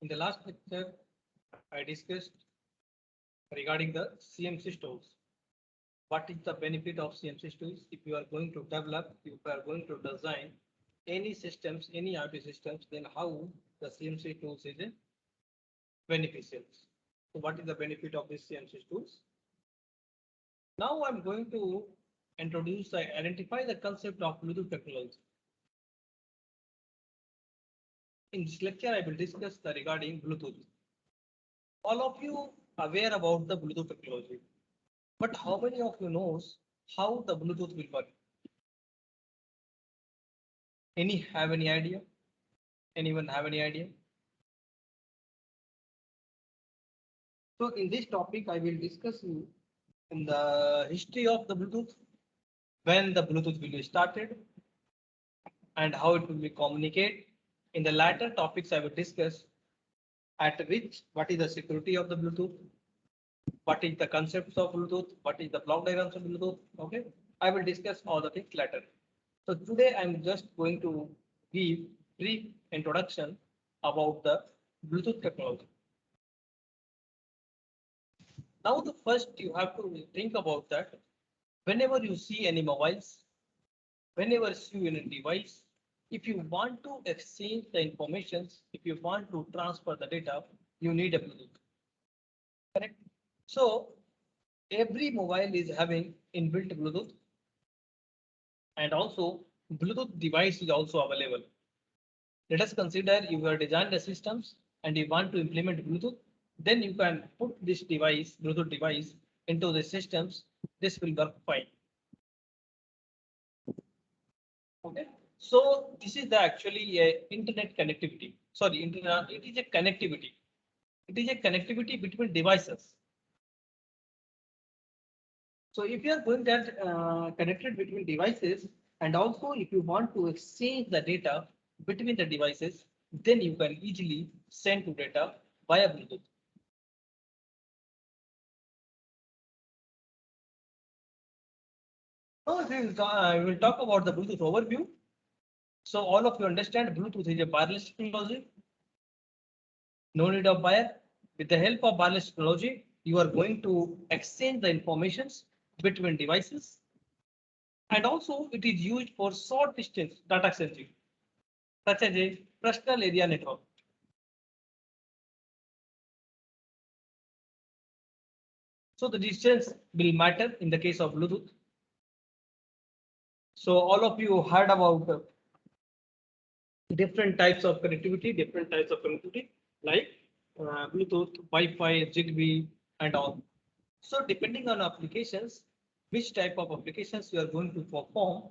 In the last lecture, I discussed regarding the CMC tools. What is the benefit of CMC tools if you are going to develop, if you are going to design any systems, any IoT systems, then how the CMC tools is beneficial. So what is the benefit of these CMC tools? Now I'm going to identify the concept of Bluetooth technology. In this lecture, I will discuss regarding Bluetooth. All of you aware about the Bluetooth technology, but how many of you knows how the Bluetooth will work? Have any idea? Anyone have any idea? So in this topic, I will discuss you in the history of the Bluetooth, when the Bluetooth will be started, and how it will be communicate. In the latter topics, I will discuss what is the security of the Bluetooth, what is the concepts of Bluetooth, what is the block diagrams of Bluetooth. Okay, I will discuss all the things later. So today I'm just going to give brief introduction about the Bluetooth technology. Now the first you have to think about that whenever you see any mobiles, whenever you see any device, if you want to exchange the informations, if you want to transfer the data, you need a Bluetooth. Correct? So every mobile is having inbuilt Bluetooth, and also Bluetooth device is also available. Let us consider you have designed the systems and you want to implement Bluetooth, then you can put this device, Bluetooth device, into the systems. This will work fine. Okay. So this is the actually a internet connectivity. Sorry, internet. It is a connectivity. It is a connectivity between devices. So if you are going to connected between devices, and also if you want to exchange the data between the devices, then you can easily send to data via Bluetooth. So we will talk about the Bluetooth overview. So all of you understand Bluetooth is a wireless technology. No need of wire. With the help of wireless technology, you are going to exchange the informations between devices. And also it is used for short distance data exchanging, such as a personal area network. So the distance will matter in the case of Bluetooth. So all of you heard about different types of connectivity, like Bluetooth, Wi-Fi, Zigbee, and all. So depending on applications, which type of applications you are going to perform,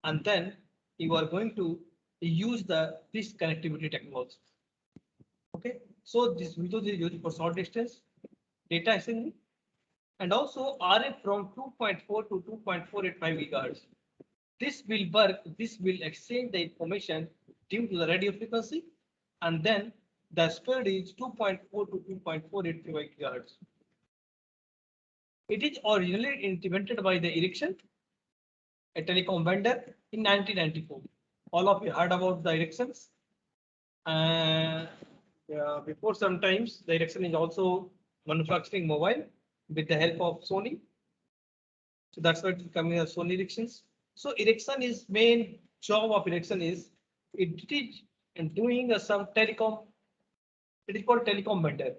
and then you are going to use this connectivity technology. Okay, so this Bluetooth is used for short distance data exchange, and also RF from 2.4 to 2.485 gigahertz. This will work. This will exchange the information due to the radio frequency, and then the speed is 2.4 to 2.485 gigahertz. It is originally invented by the Ericsson, a telecom vendor, in 1994. All of you heard about the Ericssons. Before sometimes the Ericsson is also manufacturing mobile with the help of Sony. So that's why it's coming as Sony Ericssons. So Ericsson is main job of Ericsson is it is doing some telecom. It is called telecom vendor.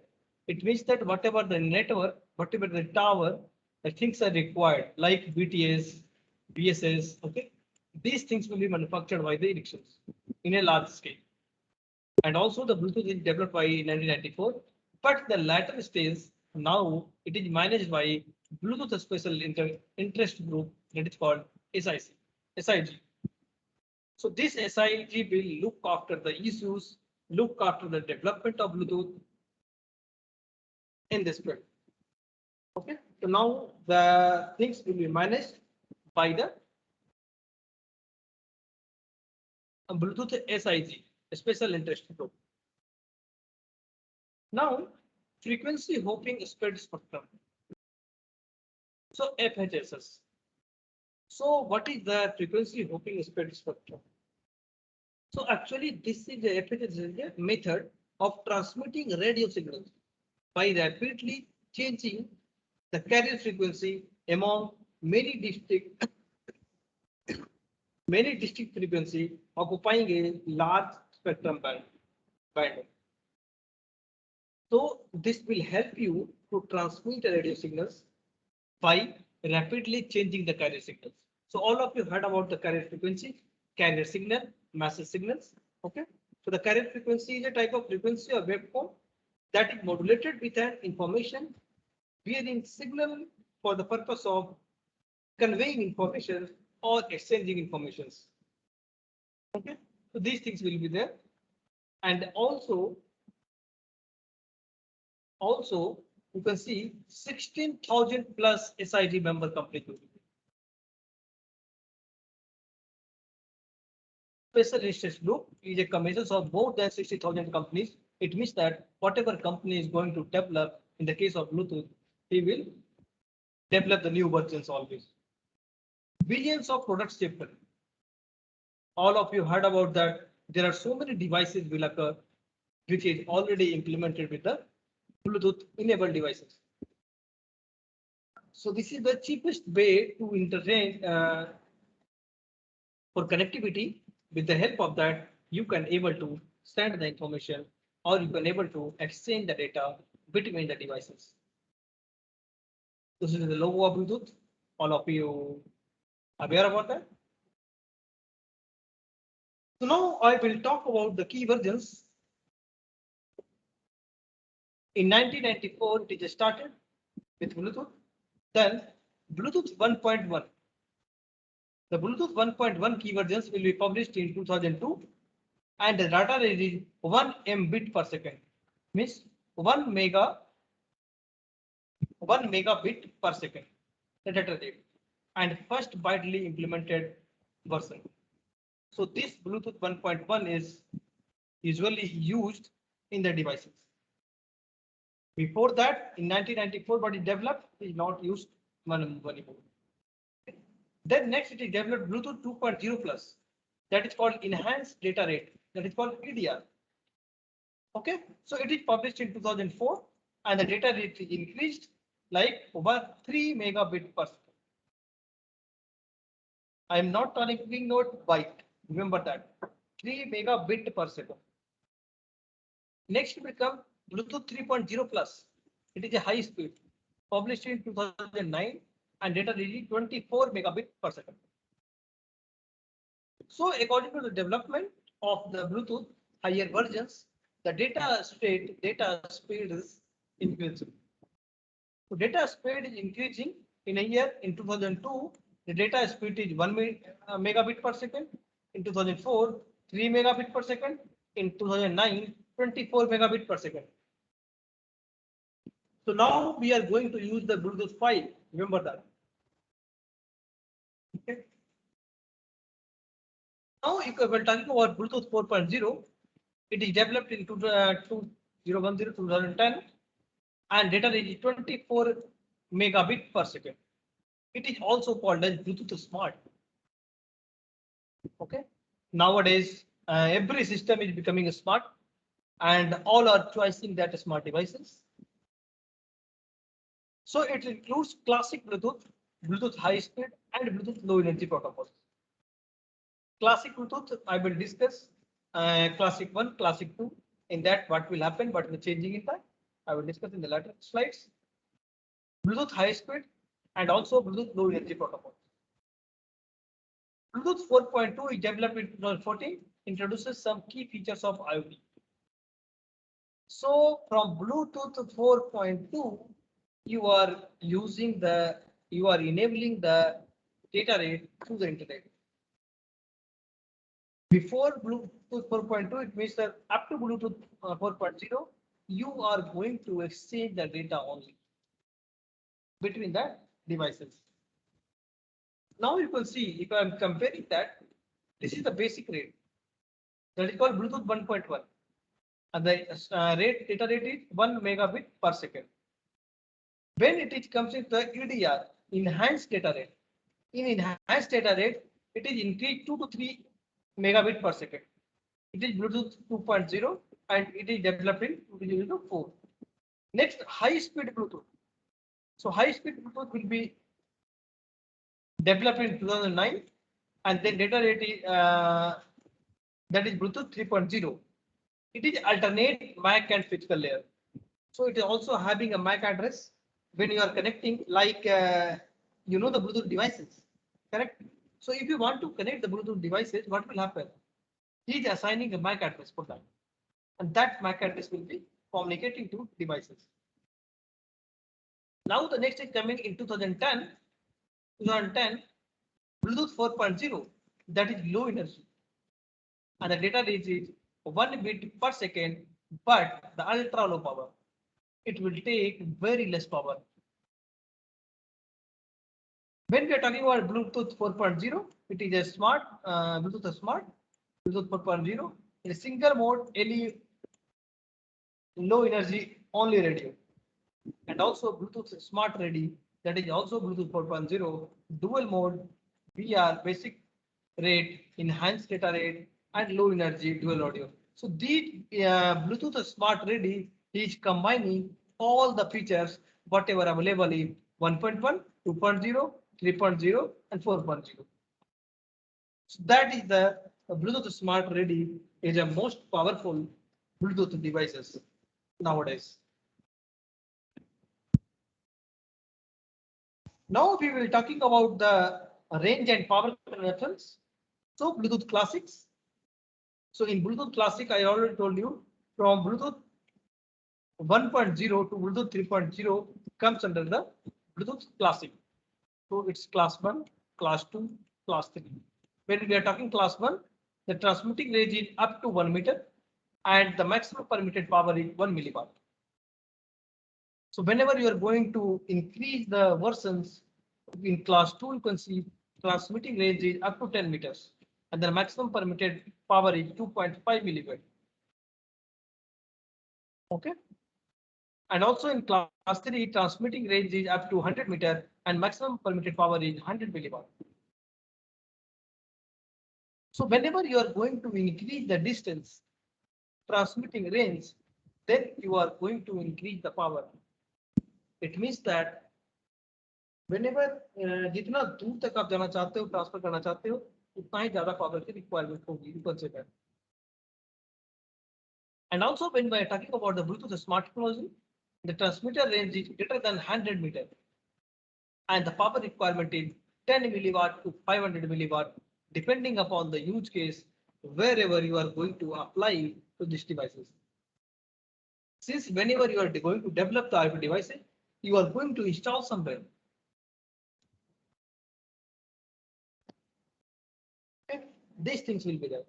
It means that whatever the network, whatever the tower, the things are required like BTS, BSS. Okay, these things will be manufactured by the Ericssons in a large scale. And also the Bluetooth is developed by 1994, but the latter stage now it is managed by Bluetooth Special Interest Group that is called SIG. So this SIG will look after the issues, look after the development of Bluetooth in this field. Okay, so now the things will be managed by the Bluetooth SIG, Special Interest Group. Now, frequency hopping spread spectrum. So FHSS. So what is the frequency hopping spread spectrum? So actually this is a FHSS is a method of transmitting radio signals by rapidly changing the carrier frequency among many distinct frequency occupying a large spectrum band. So this will help you to transmit the radio signals by rapidly changing the carrier signals. So all of you heard about the carrier frequency, carrier signal, message signals. Okay. So the carrier frequency is a type of frequency or waveform that is modulated with an information bearing signal for the purpose of conveying information or exchanging informations. Okay. So these things will be there. And also you can see 16,000 plus SIG member companies. Special Research Group is a commission of more than 60,000 companies. It means that whatever company is going to develop, in the case of Bluetooth, he will develop the new versions always. Billions of products shipped. All of you heard about that. There are so many devices will occur, which is already implemented with the Bluetooth enabled devices. So this is the cheapest way to interchange for connectivity. With the help of that, you can able to send the information or you can able to exchange the data between the devices. This is the logo of Bluetooth. All of you aware about that? So now I will talk about the key versions. In 1994, it is started with Bluetooth. Then Bluetooth 1.1. The Bluetooth 1.1 key versions will be published in 2002 and the data rate is 1 Mbit per second, means 1 megabit per second, the data rate, and first widely implemented version. So this Bluetooth 1.1 is usually used in the devices. Before that, in 1994, what is developed is not used anymore. Then next it is developed Bluetooth 2.0 plus, that is called enhanced data rate, that is called EDR. Okay, so it is published in 2004 and the data rate is increased like over 3 megabit per second. I am not talking about byte, remember that, 3 megabit per second. Next will come Bluetooth 3.0 plus. It is a high speed, published in 2009 and data rate is 24 megabit per second. So according to the development of the Bluetooth higher versions, the data speed is increasing. So data speed is increasing in a year. In 2002, the data speed is 1 megabit per second. In 2004, 3 megabit per second. In 2009, 24 megabit per second. So now we are going to use the Bluetooth 5. Remember that. Okay. Now, if we're talking about Bluetooth 4.0, it is developed in 2010 and data rate is 24 megabit per second. It is also called as Bluetooth Smart. Okay. Nowadays, every system is becoming smart and all are choosing that smart devices. So it includes classic Bluetooth, Bluetooth high speed and Bluetooth low energy protocols. Classic Bluetooth, I will discuss classic 1, classic 2. In that, what will happen, what will changing in that, I will discuss in the later slides. Bluetooth high speed and also Bluetooth low energy protocol. Bluetooth 4.2 is developed in 2014, introduces some key features of IoT. So from Bluetooth 4.2, you are enabling the data rate through the internet. Before Bluetooth 4.2, it means that up to Bluetooth 4.0, you are going to exchange the data only between the devices. Now you can see, if I am comparing that, this is the basic rate. That is called Bluetooth 1.1. And the data rate is 1 megabit per second. When it comes into the EDR, enhanced data rate, in enhanced data rate, it is increased 2 to 3 megabit per second. It is Bluetooth 2.0 and it is developed in 2004. Next, high speed Bluetooth. So high speed Bluetooth will be developed in 2009, and then later it is that is Bluetooth 3.0. It is alternate MAC and physical layer. So it is also having a MAC address when you are connecting, like the Bluetooth devices, correct? So if you want to connect the Bluetooth devices, what will happen? He is assigning a MAC address for that, and that MAC address will be communicating to devices. Now the next is coming in 2010. 2010 Bluetooth 4.0, that is low energy, and the data rate is 1 bit per second, but the ultra low power. It will take very less power. When we are talking about Bluetooth 4.0, it is a smart Bluetooth Smart, Bluetooth 4.0 in a single mode LE low energy only radio, and also Bluetooth Smart Ready, that is also Bluetooth 4.0 dual mode VR basic rate, enhanced data rate, and low energy dual audio. So the Bluetooth Smart Ready is combining all the features whatever available in 1.1, 2.0, 3.0, and 4.0. So that is the Bluetooth Smart Ready is a most powerful Bluetooth devices nowadays. Now we will be talking about the range and power conversions. So Bluetooth Classics. So in Bluetooth Classic, I already told you from Bluetooth 1.0 to Bluetooth 3.0 comes under the Bluetooth Classic. So it's class 1, class 2, class 3. When we are talking class 1, the transmitting range is up to 1 meter and the maximum permitted power is 1 milliwatt. So whenever you are going to increase the versions in class 2, you can see transmitting range is up to 10 meters and the maximum permitted power is 2.5 milliwatt. Okay. And also in class 3, transmitting range is up to 100 meter and maximum permitted power is 100 milliwatt. So whenever you are going to increase the distance, transmitting range, then you are going to increase the power. It means that whenever जितना दूर तक आप जाना चाहते हो, transfer करना चाहते हो, उतना ही ज्यादा पावर की रिक्वायरमेंट होगी, you consider. And also when we are talking about the Bluetooth Smart technology, the transmitter range is greater than 100 meters and the power requirement is 10 milliwatt to 500 milliwatt, depending upon the use case, wherever you are going to apply to these devices. Since whenever you are going to develop the IoT devices, you are going to install somewhere. Okay. These things will be there.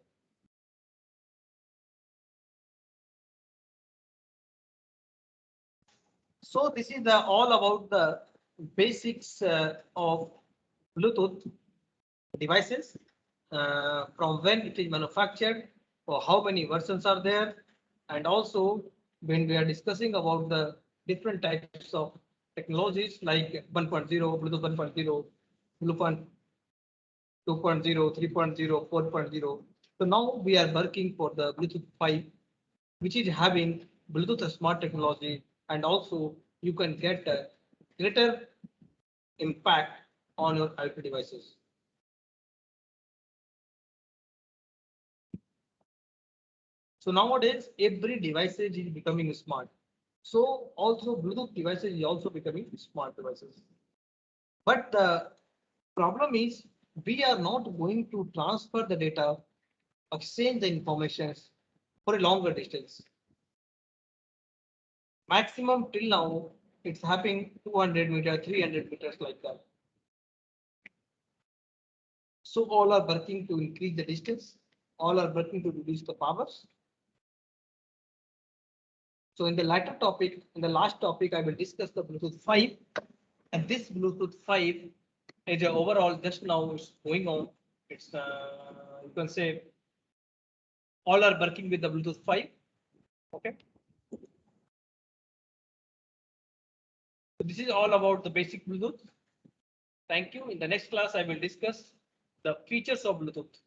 So this is all about the basics of Bluetooth devices, from when it is manufactured, or how many versions are there, and also when we are discussing about the different types of technologies like 1.0, Bluetooth 1.0, Bluetooth 2.0, 3.0, 4.0. So now we are working for the Bluetooth 5, which is having Bluetooth Smart technology, and also you can get a greater impact on your IoT devices. So nowadays, every device is becoming smart. So also Bluetooth devices is also becoming smart devices. But the problem is we are not going to transfer the data, exchange the information for a longer distance. Maximum till now, it's happening 200 meters, 300 meters like that. So all are working to increase the distance. All are working to reduce the powers. So in the latter topic, in the last topic, I will discuss the Bluetooth 5. And this Bluetooth 5 is overall just now is going on. It's you can say all are working with the Bluetooth 5. Okay. So this is all about the basic Bluetooth. Thank you. In the next class, I will discuss the features of Bluetooth.